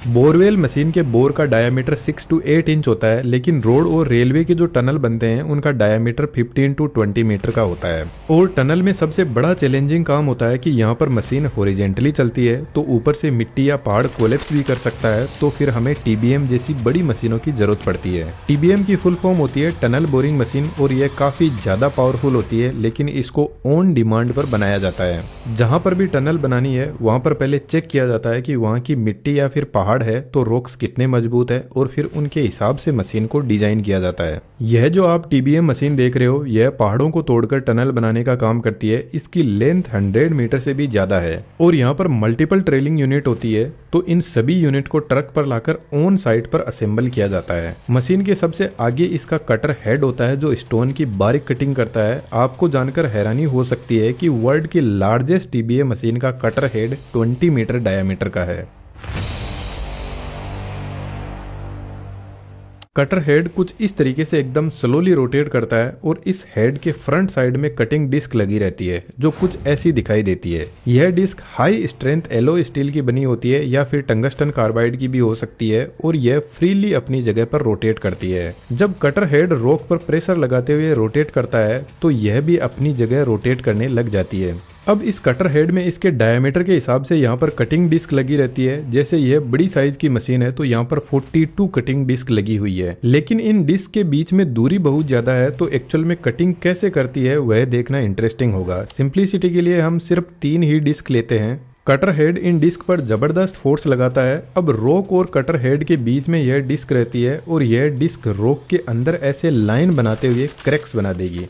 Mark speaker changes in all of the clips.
Speaker 1: Borewell machine के bore का diameter 6 to 8 inch होता है, लेकिन रोड और रेलवे के जो टनल बनते हैं उनका डायामीटर 15 to 20 मीटर का होता है। और टनल में सबसे बड़ा चैलेंजिंग काम होता है कि यहाँ पर मशीन हॉरिजेंटली चलती है तो ऊपर से मिट्टी या पहाड़ कोलैप्स भी कर सकता है, तो फिर हमें टीबीएम जैसी बड़ी मशीनों की जरूरत पड़ती है। टीबीएम की फुल फॉर्म होती है टनल बोरिंग मशीन, और यह काफी ज्यादा पावरफुल होती है, लेकिन इसको ऑन डिमांड पर बनाया जाता है। जहाँ पर भी टनल बनानी है वहाँ पर पहले चेक किया जाता है कि वहाँ की मिट्टी या फिर पहाड़ है तो रोक्स कितने मजबूत है, और फिर उनके हिसाब से मशीन को डिजाइन किया जाता है। यह जो आप टीबीएम मशीन देख रहे हो यह पहाड़ों को तोड़कर टनल बनाने का काम करती है। इसकी लेंथ 100 मीटर से भी ज्यादा है, और यहाँ पर मल्टीपल ट्रेलिंग यूनिट होती है, तो इन सभी यूनिट को ट्रक पर लाकर ऑन साइट पर असेंबल किया जाता है। मशीन के सबसे आगे इसका कटर हेड होता है जो स्टोन की बारीक कटिंग करता है। आपको जानकर हैरानी हो सकती है कि वर्ल्ड की लार्जेस्ट टीबीएम मशीन का कटर हेड 20 मीटर डायामीटर का है। कटर हेड कुछ इस तरीके से एकदम स्लोली रोटेट करता है, और इस हेड के फ्रंट साइड में कटिंग डिस्क लगी रहती है जो कुछ ऐसी दिखाई देती है। यह disc high strength alloy steel की बनी होती है या फिर टंगस्टन कार्बाइड की भी हो सकती है, और यह फ्रीली अपनी जगह पर रोटेट करती है। जब कटर हेड रोक पर प्रेशर लगाते हुए रोटेट करता है तो यह भी अपनी जगह रोटेट करने लग जाती है। अब इस कटर हेड में इसके डायमीटर के हिसाब से यहाँ पर कटिंग डिस्क लगी रहती है। जैसे यह बड़ी साइज की मशीन है तो यहाँ पर 42 कटिंग डिस्क लगी हुई है, लेकिन इन डिस्क के बीच में दूरी बहुत ज्यादा है, तो एक्चुअल में कटिंग कैसे करती है वह देखना इंटरेस्टिंग होगा। सिंप्लिसिटी के लिए हम सिर्फ 3 ही डिस्क लेते हैं। कटर हेड इन डिस्क पर जबरदस्त फोर्स लगाता है। अब रोक और कटर हेड के बीच में यह डिस्क रहती है, और यह डिस्क रोक के अंदर ऐसे लाइन बनाते हुए क्रैक्स बना देगी।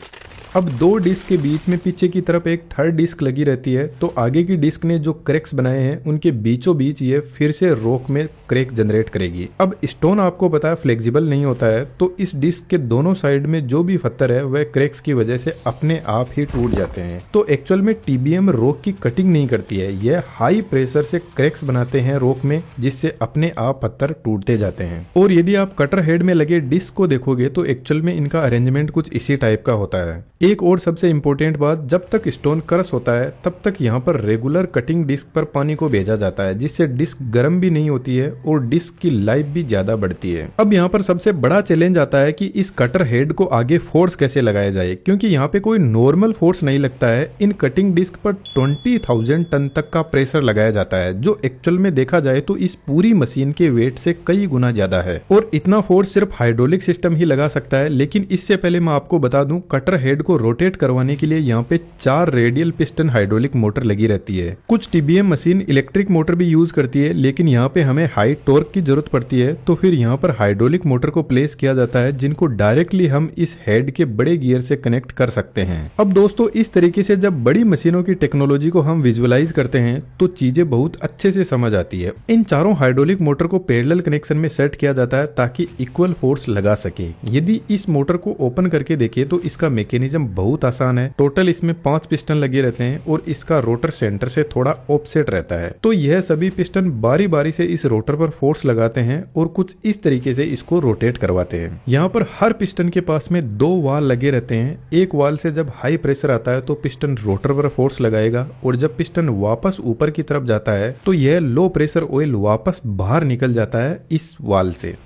Speaker 1: अब 2 डिस्क के बीच में पीछे की तरफ एक थर्ड डिस्क लगी रहती है, तो आगे की डिस्क ने जो क्रैक्स बनाए हैं उनके बीचों बीच ये फिर से रोक में क्रैक जनरेट करेगी। अब स्टोन आपको पता है फ्लेक्सिबल नहीं होता है, तो इस डिस्क के दोनों साइड में जो भी पत्थर है वह क्रैक्स की वजह से अपने आप ही टूट जाते हैं। तो एक्चुअल में टीबीएम रोक की कटिंग नहीं करती है, यह हाई प्रेशर से क्रैक्स बनाते हैं रोक में, जिससे अपने आप पत्थर टूटते जाते हैं। और यदि आप कटर हेड में लगे डिस्क को देखोगे तो एक्चुअल में इनका अरेंजमेंट कुछ इसी टाइप का होता है। एक और सबसे इम्पोर्टेंट बात, जब तक स्टोन क्रश होता है तब तक यहाँ पर रेगुलर कटिंग डिस्क पर पानी को भेजा जाता है, जिससे डिस्क गर्म भी नहीं होती है और डिस्क की लाइफ भी ज्यादा बढ़ती है। अब यहाँ पर सबसे बड़ा चैलेंज आता है कि इस कटर हेड को आगे फोर्स कैसे लगाया जाए, क्योंकि यहाँ पे कोई नॉर्मल फोर्स नहीं लगता है। इन कटिंग डिस्क पर 20,000 टन तक का प्रेशर लगाया जाता है, जो एक्चुअल में देखा जाए तो इस पूरी मशीन के वेट से कई गुना ज्यादा है। और इतना फोर्स सिर्फ हाइड्रोलिक सिस्टम ही लगा सकता है। लेकिन इससे पहले मैं आपको बता दूं, कटर हेड को रोटेट करवाने के लिए यहाँ पे 4 रेडियल पिस्टन हाइड्रोलिक मोटर लगी रहती है। कुछ टीबीएम मशीन इलेक्ट्रिक मोटर भी यूज करती है, लेकिन यहाँ पे हमें हाई टॉर्क की जरूरत पड़ती है, तो फिर यहाँ पर हाइड्रोलिक मोटर को प्लेस किया जाता है, जिनको डायरेक्टली हम इस हेड के बड़े गियर से कनेक्ट कर सकते हैं। अब दोस्तों, इस तरीके से जब बड़ी मशीनों की टेक्नोलॉजी को हम विजुअलाइज करते हैं तो चीजें बहुत अच्छे से समझ आती है। इन चारों हाइड्रोलिक मोटर को पैरेलल कनेक्शन में सेट किया जाता है ताकि इक्वल फोर्स लगा सके। यदि इस मोटर को ओपन करके देखें तो इसका मैकेनिज्म बहुत आसान है। टोटल इसमें 5 पिस्टन लगे रहते हैं, और इसका रोटर सेंटर से थोड़ा ऑफसेट रहता है, तो यह सभी पिस्टन बारी बारी से इस रोटर पर फोर्स लगाते हैं और कुछ इस तरीके से इसको रोटेट करवाते हैं। यहाँ पर हर पिस्टन के पास में 2 वाल लगे रहते हैं। एक वाल से जब हाई प्रेशर आता है तो पिस्टन रोटर पर फोर्स लगाएगा, और जब पिस्टन वापस ऊपर की तरफ जाता है तो यह लो प्रेशर ऑयल वापस बाहर निकल जाता है इस वाल से।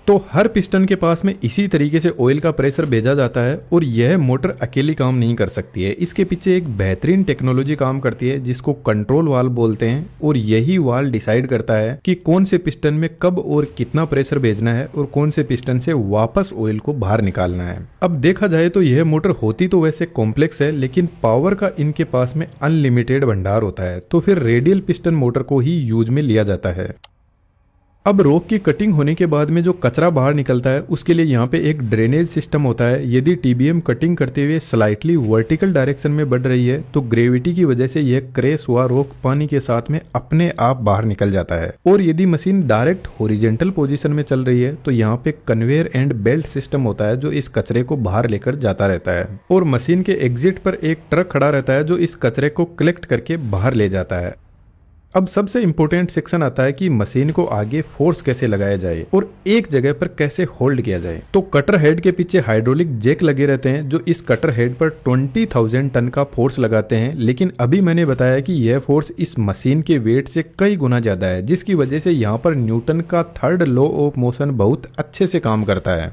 Speaker 1: तो हर पिस्टन के पास में इसी तरीके से ऑयल का प्रेशर भेजा जाता है, और यह मोटर अकेली काम नहीं कर सकती है। इसके पीछे एक बेहतरीन टेक्नोलॉजी काम करती है जिसको कंट्रोल वाल्व बोलते हैं, और यही वाल्व डिसाइड करता है कि कौन से पिस्टन में कब और कितना प्रेशर भेजना है और कौन से पिस्टन से वापस ऑयल को बाहर निकालना है। अब देखा जाए तो यह मोटर होती तो वैसे कॉम्प्लेक्स है, लेकिन पावर का इनके पास में अनलिमिटेड भंडार होता है, तो फिर रेडियल पिस्टन मोटर को ही यूज में लिया जाता है। अब रोक की कटिंग होने के बाद में जो कचरा बाहर निकलता है उसके लिए यहाँ पे एक ड्रेनेज सिस्टम होता है। यदि टीबीएम कटिंग करते हुए स्लाइटली वर्टिकल डायरेक्शन में बढ़ रही है तो ग्रेविटी की वजह से यह क्रैश हुआ रोक पानी के साथ में अपने आप बाहर निकल जाता है। और यदि मशीन डायरेक्ट हॉरिजॉन्टल पोजीशन में चल रही है तो यहाँ पे कन्वेयर एंड बेल्ट सिस्टम होता है जो इस कचरे को बाहर लेकर जाता रहता है, और मशीन के एग्जिट पर एक ट्रक खड़ा रहता है जो इस कचरे को कलेक्ट करके बाहर ले जाता है। अब सबसे इम्पोर्टेंट सेक्शन आता है कि मशीन को आगे फोर्स कैसे लगाया जाए और एक जगह पर कैसे होल्ड किया जाए। तो कटर हेड के पीछे हाइड्रोलिक जैक लगे रहते हैं जो इस कटर हेड पर 20,000 टन का फोर्स लगाते हैं, लेकिन अभी मैंने बताया कि यह फोर्स इस मशीन के वेट से कई गुना ज्यादा है, जिसकी वजह से यहाँ पर न्यूटन का थर्ड लॉ ऑफ मोशन बहुत अच्छे से काम करता है।